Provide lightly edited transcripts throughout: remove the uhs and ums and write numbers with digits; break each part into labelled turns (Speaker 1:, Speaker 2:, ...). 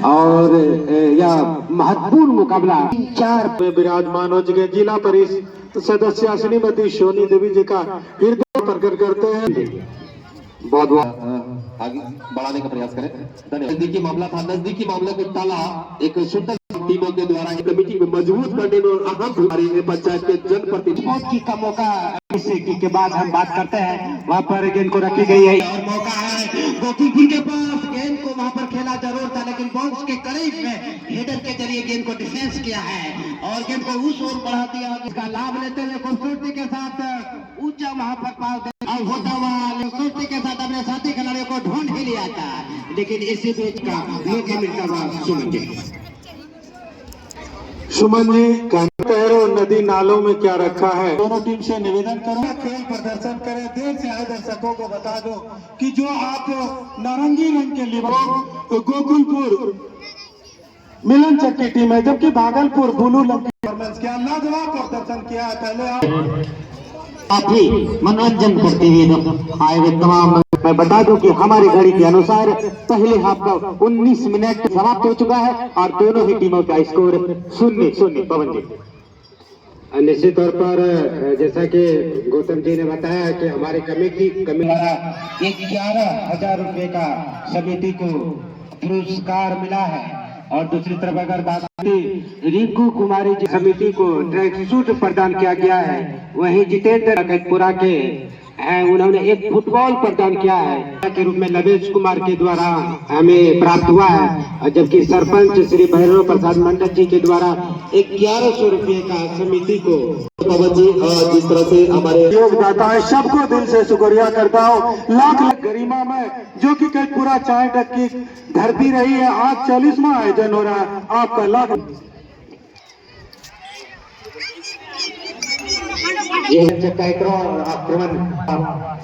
Speaker 1: और यह महत्वपूर्ण मुकाबला 4
Speaker 2: में विराजमान हो चुके जिला परिषद सदस्य श्रीमती सोनी देवी जी का हृदय प्रकट करते हैं।
Speaker 3: बहुत आगे बढ़ाने का प्रयास करें। नजदीकी मामला था, नजदीकी मामला को टाला एक सुंदर टीमों के द्वारा कमेटी में मजबूत करने में और अहम हमारी पंचायत के जनप्रतिनिधि
Speaker 1: का मौका के बाद हम बात करते हैं। वहाँ पर गेंद को रखी गई है
Speaker 4: और मौका है गोकीपर के पास, गेंद को वहां पर खेला जरूर था लेकिन बॉक्स के करीब में हेडर के जरिए गेंद को डिफेंस किया है और गेंद को उस ओर बढ़ा दिया। इसका लाभ लेते हुए खूबसूरती के साथ ऊंचा वहां पर पास होता हुआ खूबसूरती के साथ अपने साथी खिलाड़ियों को ढूंढ ही लिया था, लेकिन इसी बीच का मौका मिलता हुआ
Speaker 2: सुमन जी कहरो नदी नालों में क्या रखा है।
Speaker 5: दोनों टीम से निवेदन करो, खेल प्रदर्शन करें। देर से आए दर्शकों को बता दो कि जो आप नारंगी रंग के लिए गोकुलपुर मिलन चक की टीम है, जबकि भागलपुर ब्लू रंग की परफॉर्मेंस किया, लाजवाब प्रदर्शन किया है। पहले
Speaker 4: काफी मनोरंजन करते हुए आए हुए तमाम,
Speaker 1: मैं बता दूं कि हमारी घड़ी के अनुसार पहले हाफ का 19 मिनट समाप्त हो चुका है और दोनों ही टीमों का स्कोर 0-0। पवन जी,
Speaker 6: निश्चित तौर पर जैसा कि गौतम जी ने बताया कि हमारी कमेटी
Speaker 1: 11,000 रुपए का समिति को पुरस्कार मिला है। और दूसरी तरफ अगर बात रिंकू कुमारी जी समिति को ट्रैक सूट प्रदान किया गया है, वहीं जितेंद्र कैटपुरा के उन्होंने एक फुटबॉल प्रदान किया है के रूप में लवेश कुमार के द्वारा हमें प्राप्त हुआ है, जबकि सरपंच श्री भैरव प्रसाद मंडल जी के द्वारा 1100 रुपये का समिति को
Speaker 3: पवन जी जिस तरह से हमारे
Speaker 5: योगदाता है, सबको दिल से शुक्रिया करता हूँ। लाख लाख गरिमा में जो कि कई पूरा चाय तक की धरती रही है, आज 40वां आयोजन हो रहा है। आपका लाख
Speaker 6: आक्रमण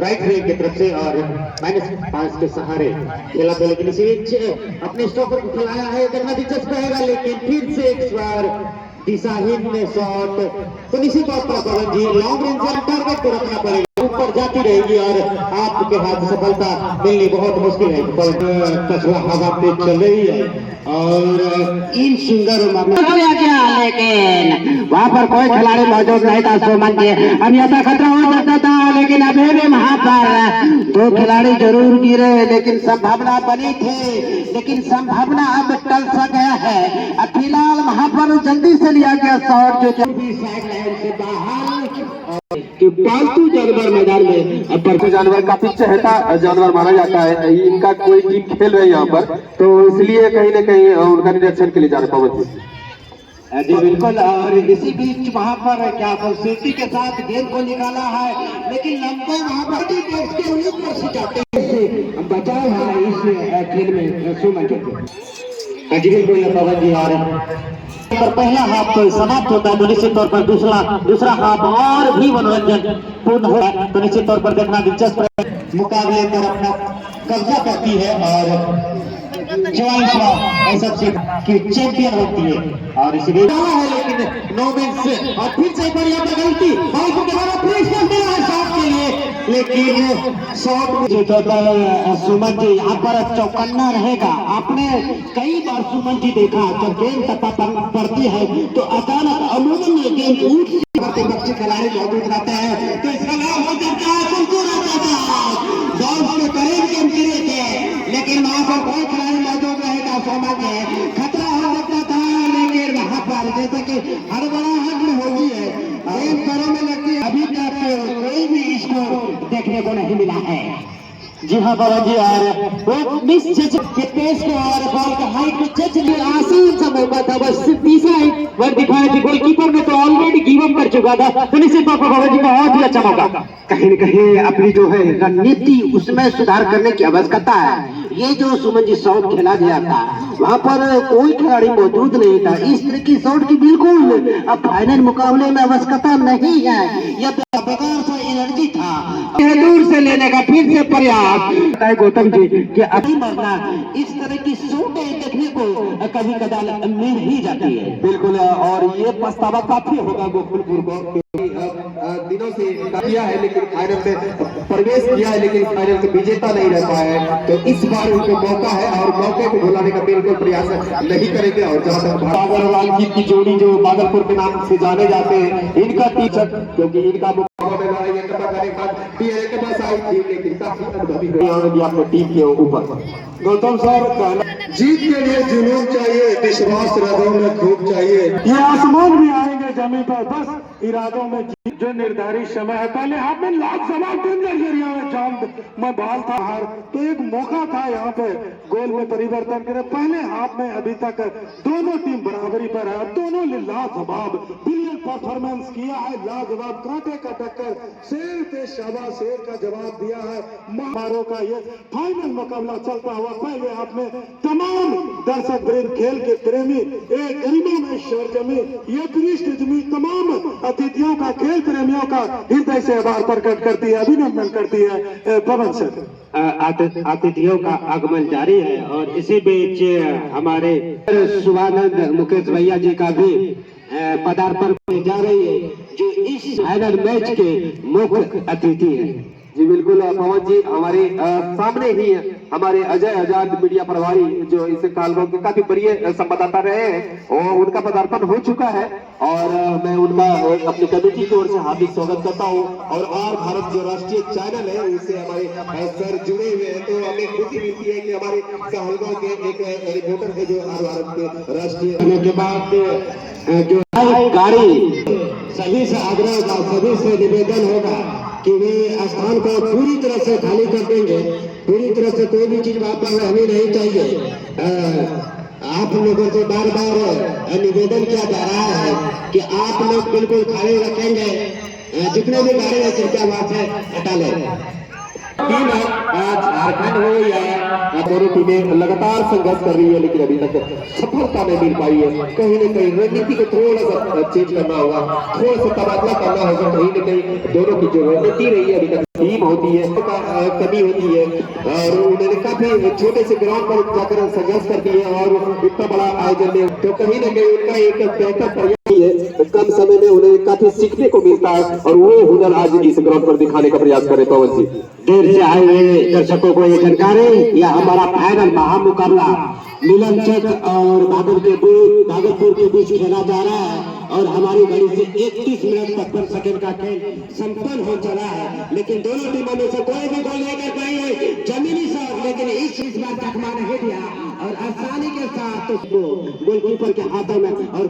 Speaker 6: राइट विंग की तरफ से और -5 के सहारे खेला था, लेकिन इसी बीच अपने स्टॉपर को खिलाया है। देखना दिलचस्प रहेगा, लेकिन फिर से एक बार दिशाहीन में शॉट तो निश्चित तौर पर पवन जी लॉन्ग रेंज से टारगेट को रखना पड़ेगा, ऊपर जाती रहेगी और आपके हाथ सफलता मिलनी बहुत मुश्किल है। कचरा हवा पे चल रही है और इन सुंदर
Speaker 1: लेकिन वहाँ पर कोई खिलाड़ी मौजूद नहीं था। सुमन जी, अन्यथा खतरा हो सकता था, लेकिन अभी भी वहाँ पर 2 खिलाड़ी जरूर गिरे, लेकिन संभावना बनी थी, लेकिन संभावना अब टल सा गया है। फिलहाल वहाँ पर जल्दी से लिया गया शॉट जो साइड लाइन से बाहर
Speaker 6: कि पालतू जानवर मैदान में
Speaker 5: पालतू जानवर काफी चहेता जानवर माना जाता है। इनका कोई टीम खेल रही है यहाँ पर, तो इसलिए कहीं न कहीं उनका निरीक्षण के लिए जा रहे पवन
Speaker 1: जी। बिल्कुल, और इसी बीच वहाँ पर क्या खूबसूरती के साथ गेंद को निकाला है, लेकिन लंबा वहाँ पर बचाव है इस खेल में। सुमन जी बिल्कुल पवन जी, और पहला हाफ समाप्त होता है तो निश्चित तौर पर दूसरा हाफ और भी मनोरंजन पूर्ण होगा, तो निश्चित तौर पर देखना दिलचस्प है। मुकाबले पर अपना कब्जा करती है और 44वां सबसे की चैंपियन होती है और इसीलिए है, लेकिन नो मिनट्स और फिर से बढ़िया गलती और प्रेशर दिया है शॉट के लिए, लेकिन शॉट जो होता है सुमन जी यहाँ पर चौकन्ना रहेगा। आपने कई बार सुमन जी देखा जब गेंद तत्ता पड़ती है तो अचानक अमूमन ये गेंद उठ से बच्चे खिलाड़ी मौजूद रहते हैं, तो इसका लाभ हो सकता है। के करीब गेंद गिरे थे, लेकिन वहाँ पर कोई खिलाड़ी मौजूद रहेगा। सोमन जी खतरा हो सकता था, लेकिन वहाँ पर जैसे कि हड़बड़ाहट में होती है, गेंद पैरों में लगती है, अभी तक कोई भी इसको देखने को नहीं मिला है। जी हाँ बाबा जी, और वो मिस जज के पेस को और बॉल का हाइट को जज लिए आसान सा मौका था, बस तीसरा वर्ड दिखाया कि गोलकीपर ने तो ऑलरेडी गिव अप कर चुका था, तो निश्चित तौर पर बाबा जी बहुत ही अच्छा मौका। कहीं न कहीं अपनी जो है रणनीति उसमें सुधार करने की आवश्यकता है। ये जो सुमन जी शॉट खेला गया था वहाँ पर कोई खिलाड़ी मौजूद नहीं था, इस तरह की शॉट की बिल्कुल अब फाइनल मुकाबले में आवश्यकता नहीं है। यह बेकार सा एनर्जी था दूर से लेने का, फिर से प्रयास गौतम जी कि अभी मरना इस तरह की शॉट देखने को कभी कदाल मिल ही जाती है।
Speaker 3: बिल्कुल, और ये पछतावा काफी होगा गोकुलपुर को, दिनों से किया है लेकिन फाइनल में प्रवेश किया है लेकिन फाइनल के विजेता नहीं रह पाए हैं। तो इस बार उनको मौका है और मौके को भुलाने का बिल्कुल प्रयास नहीं करेंगे। और जहाँ तक अग्रवाल की जोड़ी जो बादलपुर के नाम से जाने जाते हैं, इनका टीचर क्योंकि इनका के पास आई थी लेकिन काफी अनुभवी हुई अपने टीम के ऊपर।
Speaker 5: गौतम सर, जीत के लिए जुनून चाहिए, विश्वास हृदयों में खूब चाहिए। ये आसमान भी आएंगे जमीन पर, बस इरादों में जो निर्धारित समय है। पहले हाथ में लाजवाब एरिया में जाम में बाल था हार, तो एक मौका था यहाँ पे गोल में परिवर्तन करे। पहले हाथ में अभी तक दोनों टीम बराबरी पर है, दोनों ने लाजवाब ब्रिलियंट परफॉर्मेंस किया है, लाजवाब कांटे का टक्कर, शेर पे शाबाश, शेर का जवाब दिया है। महामारों का ये फाइनल मुकाबला चलता हुआ पहले हाथ में तमाम दर्शक वृंद, खेल के प्रेमी, एक गरिमा में ईश्वर जमी, ये पृष्ठ जमी तमाम अतिथियों का, खेल प्रेमियों का हृदय से आभार प्रकट करती है, अभिनंदन करती है। पवन सर,
Speaker 1: अतिथियों का आगमन जारी है और इसी बीच हमारे शुभानंद मुकेश भैया जी का भी पदार्पण होने जा रही है, जो इस फाइनल मैच के मुख्य अतिथि है।
Speaker 3: जी बिल्कुल पवन जी, हमारे सामने ही हमारे अजय आजाद मीडिया प्रभारी जो इस कालरों के काफी बड़ी संवाददाता रहे हैं और उनका पदार्पण हो चुका है और मैं उनका अपनी कमेटी की ओर से हार्दिक स्वागत करता हूं। और भारत जो राष्ट्रीय चैनल है उससे हमारे सर जुड़े हुए हैं, तो हमें खुशी मिलती है कि हमारे कहलगांव के एक रिपोर्टर है जो भारत के राष्ट्रीय
Speaker 1: के बाद जो गाड़ी सभी से आग्रह होगा, सभी से निवेदन होगा कि वे स्थान को पूरी तरह से खाली कर देंगे। पूरी तरह से कोई भी चीज वहां पर रहनी नहीं चाहिए। आप लोगों से बार बार निवेदन किया जा रहा है कि आप लोग बिल्कुल खाली रखेंगे, जितने भी गाड़ी है कृपया वहां से हटा लें।
Speaker 3: टीम झारखंड हो या दोनों टीमें लगातार संघर्ष कर रही है लेकिन अभी तक सफलता नहीं मिल पाई है। कहीं न कहीं रणनीति को थोड़ा सा चेंज करना होगा, थोड़ा सा तबादला करना होगा। कहीं न कहीं दोनों की जो रणनीति रही है अभी तक टीम होती है कमी होती है और उन्होंने काफी छोटे से ग्राउंड पर जाकर संघर्ष कर दिए और इतना बड़ा आयोजन में तो कहीं न कहीं उनका एक बेहतर प्रयास है। कम समय में उन्हें काफी सीखने को मिलता है और वो हुनर आज इस ग्राउंड पर दिखाने का प्रयास करे। पवन जी,
Speaker 1: देर से आए हुए दर्शकों को ये जानकारी, यह हमारा फाइनल महामुकाबला मिलन चक और भागलपुर के बीच खेला जा रहा है और हमारी घड़ी से 31 मिनट 55 सेकंड का खेल संपन्न हो चला है। लेकिन दोनों टीमों में से कोई भी गोल नहीं कर पाई है जमीनी शॉट, लेकिन इस बार चकमा नहीं दिया और आसानी के साथ उसको गोलकीपर के हाथों में और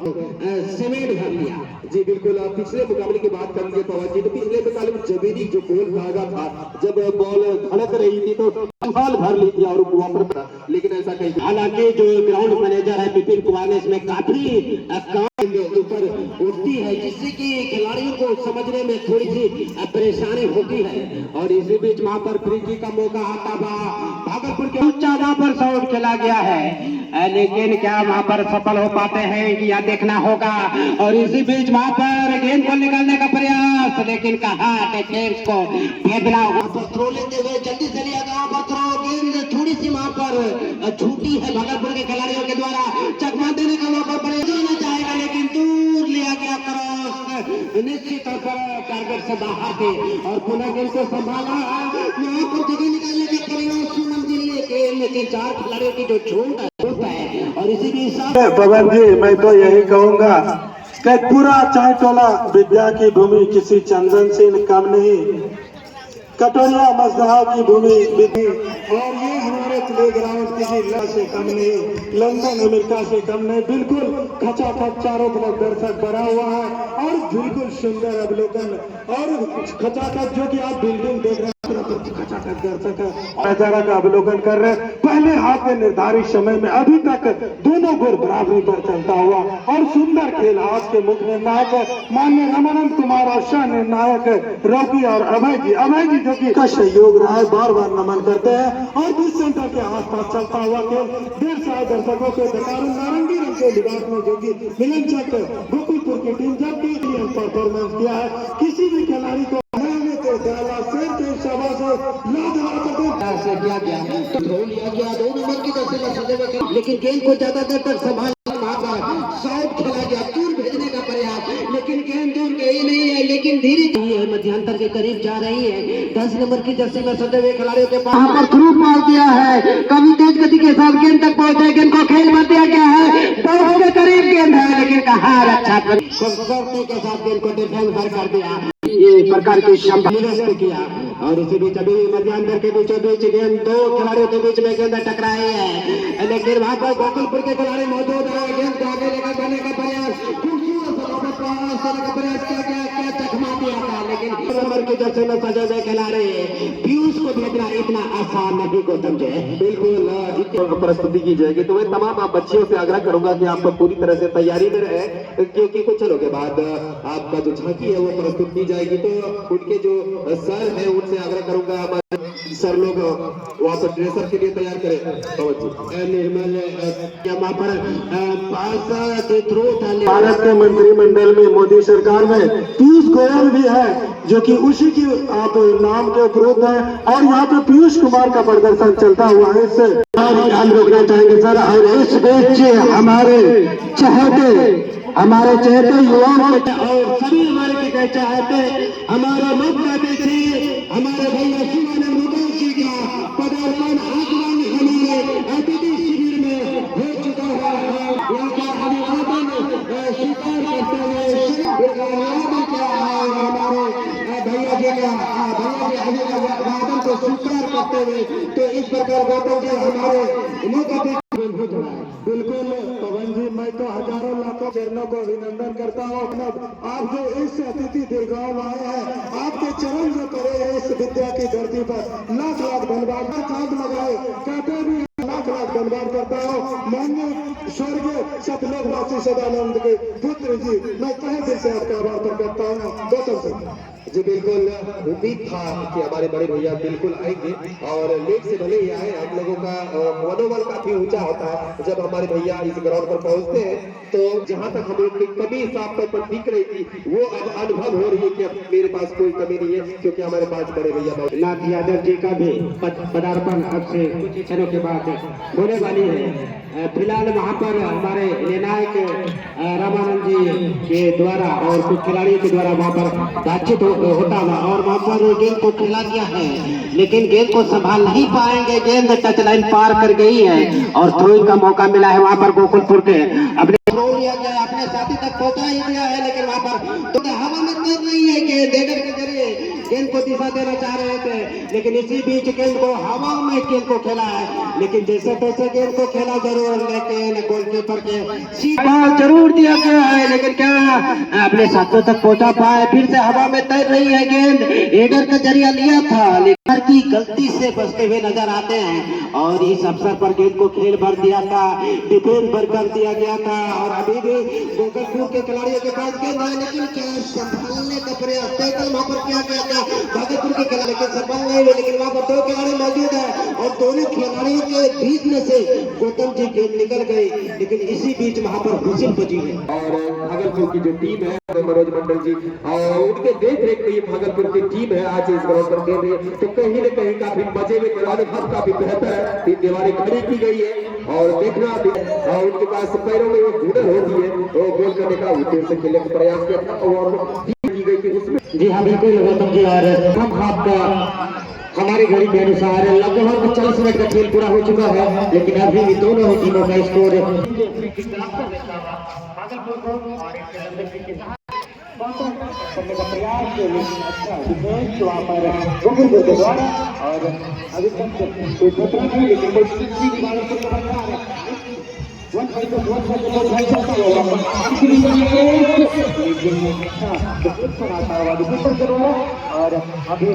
Speaker 1: सीमेंट भर लिया।
Speaker 3: जी बिल्कुल, पिछले मुकाबले की बात कर लीजिए पवन जी, तो पिछले मुकाबले में जमीनी जो गोल भागा था, जब बॉल धड़क रही थी तो बॉल भर ली थी और वहां पर, लेकिन ऐसा कहीं
Speaker 1: हालांकि जो ग्राउंड मैनेजर है विपिन कुमार ने इसमें काफी ऊपर उठती है जिससे कि खिलाड़ियों को समझने में थोड़ी सी परेशानी होती है। और इसी बीच वहां पर फ्री का मौका आता भागलपुर के ऊंचा वहां पर शॉट खेला गया है, लेकिन क्या वहां पर सफल हो पाते हैं कि यह देखना होगा। और इसी बीच वहां पर गेंद को निकालने का प्रयास, लेकिन कहा को भेजना थ्रो लेते हुए जल्दी से लिया गया पर थ्रो, गेंद थोड़ी सी वहां पर छूटी है भागलपुर के खिलाड़ियों के द्वारा। चकमा देने का मौका प्रयास चाहेगा लेकिन दूर लिया गया क्रॉस, निश्चित तौर पर टारगेट से बाहर थे और पुनः गेंद को संभाला, यहाँ पर जगह निकालने का प्रयास सुमन जी लेकिन 4 खिलाड़ियों की जो छूट है। और इसी के
Speaker 5: पवन जी, मैं तो यही कहूंगा कि पूरा चायटोला विद्या की भूमि किसी चंदन से कम नहीं, कटोरिया मजदहा की भूमि विधि, और ये हमारे प्ले ग्राउंड किसी से कम नहीं, लंदन अमेरिका से कम नहीं। बिल्कुल खचाखच चारों तरफ दर्शक भरा हुआ है और बिल्कुल सुंदर अवलोकन और खचाखच जो कि आप बिल्डिंग देख रहे हैं खचाखच दर्शक नजारा का अवलोकन कर रहे हैं। पहले हाथ के निर्धारित समय में अभी तक दोनों गोल बराबरी पर चलता हुआ और सुंदर खेल आज के मुख्य निर्णायक माननीय रामानंद कुमार और सह निर्णायक रॉकी और अभय जी जो कि का सहयोग रहा है, बार बार नमन करते हैं। और बीच सेंटर के आसपास चलता हुआ खेल देर से आए दर्शकों के दकारों नारंगी रंग के लिबास में जो कि मिलन चक गोकुलपुर की टीम जब भी परफॉर्मेंस किया है, किसी भी खिलाड़ी को
Speaker 1: प्रयास किया गया तो धो लिया गया 2 नंबर की जर्सी में सजे हुए, लेकिन गेंद को ज्यादा देर तक संभाल शॉट खेला गया, दूर भेजने का प्रयास, लेकिन गेंद दूर गई नहीं है, लेकिन धीरे धीरे मध्यांतर के करीब जा रही है। 10 नंबर की जर्सी में सजे हुए खिलाड़ियों के पास वहां पर थ्रू मार दिया है, कभी तेज गति के साथ गेंद तक पहुंचे, गेंद को खेल भर दिया गया है, बहुत के करीब गेंद है, लेकिन कहा रक्षा कर के साथ गेंद को डिफेंस भर कर दिया। ये प्रकार की क्षमता निवेश किया और इसी बीच अभी मध्यांतर के बीचों बीच गेंद 2 खिलाड़ियों के बीच में गेंद टकराई है, लेकिन वहां पर गोकुलपुर के खिलाड़ी मौजूद है, गेंद को आगे लेकर जाने का प्रयास, खूबसूरत का प्रयास किया गया, क्या चकमा दिया था, लेकिन नंबर की जर्सी में सजे हुए खिलाड़ी पीयूष को भेजना इतना आसान नहीं गौतम जी।
Speaker 3: बिल्कुल इतनी प्रस्तुति की जाएगी तो मैं तमाम आप बच्चियों से आग्रह करूंगा कि आप पूरी तरह से तैयारी में रहे, क्योंकि कुछ क्षणों के बाद आपका जो झांकी है वो प्रस्तुत की जाएगी। तो उनके जो सर है उनसे आग्रह करूंगा हमारे सर लोग वहाँ पर ड्रेसर के लिए तैयार करें।
Speaker 1: निर्मल वहाँ पर
Speaker 2: भारत के मंत्रिमंडल में मोदी सरकार में पीयूष गोयल भी है, जो कि उसी की आप नाम के उपरोक्त है, और यहाँ पे पीयूष कुमार का प्रदर्शन चलता हुआ है। इससे
Speaker 1: ध्यान रखना चाहेंगे सर, और इस बीच हमारे चहेते युवाओं और सभी हमारे चाहते हमारे मुख्य अतिथि हमारे भैया शिवानंद मुकेश जी का पदार्पण आगमन हमारे अतिथि शिविर में हो चुका है। यहाँ का अभिवादन स्वीकार करते हुए हमारे भैया जी अभिवादन को स्वीकार करते हुए, तो इस प्रकार गौतम जी हमारे मुख्य अतिथि।
Speaker 5: बिल्कुल पवन जी, मैं तो हजारों लाखों चरणों को अभिनंदन करता हूँ। आप जो इस अतिथि दीर्घाव आए हैं, आपके चरण जो करे हैं इस विद्या की धरती पर, लाख लाख धन्यवाद। चांद लगाए कहते भी लाख लाख धन्यवाद करता हूँ। माननीय स्वर्गीय सतलोकवासी सदानंद के पुत्र जी, मैं तहे दिल से आपका आभार प्रकट करता हूँ। गौतम सिंह
Speaker 3: जी बिल्कुल उम्मीद था कि हमारे बड़े भैया बिल्कुल आएंगे, और लेट से भले ही आए, हम लोगों का मनोबल काफी ऊंचा होता है जब हमारे भैया इस ग्राउंड पर पहुंचते हैं। तो जहां तक हम लोग की कमी साफ तौर पर दिख रही थी, वो अब अनुभव हो रही है कि अब मेरे पास कोई कमी नहीं है, क्योंकि हमारे पास बड़े भैया
Speaker 1: नाथ यादव जी का भी पदार्पण अब से कुछ क्षणों के बाद होने वाली है। फिलहाल वहाँ पर हमारे निर्णायक रामानंद जी के द्वारा और कुछ खिलाड़ियों के द्वारा वहाँ पर बातचीत होता हुआ, और वहाँ पर गेंद को खेला गया है, लेकिन गेंद को संभाल नहीं पाएंगे, गेंद टच लाइन पार कर गई है और थ्रो का मौका मिला है वहाँ पर गोकुलपुर के। अपने थ्रो लिया गया, अपने साथी तक पहुंचा ही दिया है, लेकिन वहाँ पर तो हवा में तैर नहीं है कि डेगर के जरिए गेंद को दिशा देना चाह रहे थे, लेकिन इसी बीच गेंद को हवा में गेंद को खेला है, लेकिन जैसे तैसे गेंद को खेला जरूर, लेकिन गोलकीपर के बॉल जरूर दिया गया है, लेकिन क्या अपने साथियों तक पहुंचा पाए। फिर से हवा में तैर रही है गेंद, एडर का जरिया लिया था, लेकिन की गलती से बचते हुए नजर आते हैं, और इस अवसर पर गेंद को खेल भर दिया था, डिफेंस भर कर दिया गया था, और अभी भी गोकुलपुर के खिलाड़ियों के पास गेंद है, लेकिन क्या संभालने का प्रयास टैकल वहां पर किया गया था भागलपुर के खिलाड़ी, लेकिन संभाल नहीं हुए, लेकिन वहां पर 2 खिलाड़ी मौजूद है, और दोनों खिलाड़ियों के बीच में से गौतम जी गेंद निकल गई, लेकिन इसी बीच वहां पर हुसिन बजी है।
Speaker 3: और भागलपुर की जो टीम है मनोज मंडल जी और उनके देख रेख में ये भागलपुर की टीम है आज इस ग्राउंड पर खेल रही है, तो कहीं न कहीं काफी मजे में अनुभव काफी बेहतर है। 3 दीवारें खड़ी की गई है, और देखना और उनके पास पैरों में वो हुनर होती है, वो गोल करने का उद्देश्य खेलने का प्रयास किया था, और की गई थी उसमें।
Speaker 1: जी हाँ बिल्कुल गौतम जी, और हम आपका हमारी घड़ी के अनुसार लगभग 40 मिनट का खेल पूरा हो चुका है, लेकिन अभी भी दोनों ही टीमों का स्कोर करने का प्रयास अच्छा डिफेंस वहाँ पर गोकुलपुर के द्वारा, और अभी तक कोई खतरा नहीं, लेकिन कोई स्थिति की बात को बता रहा है और अभी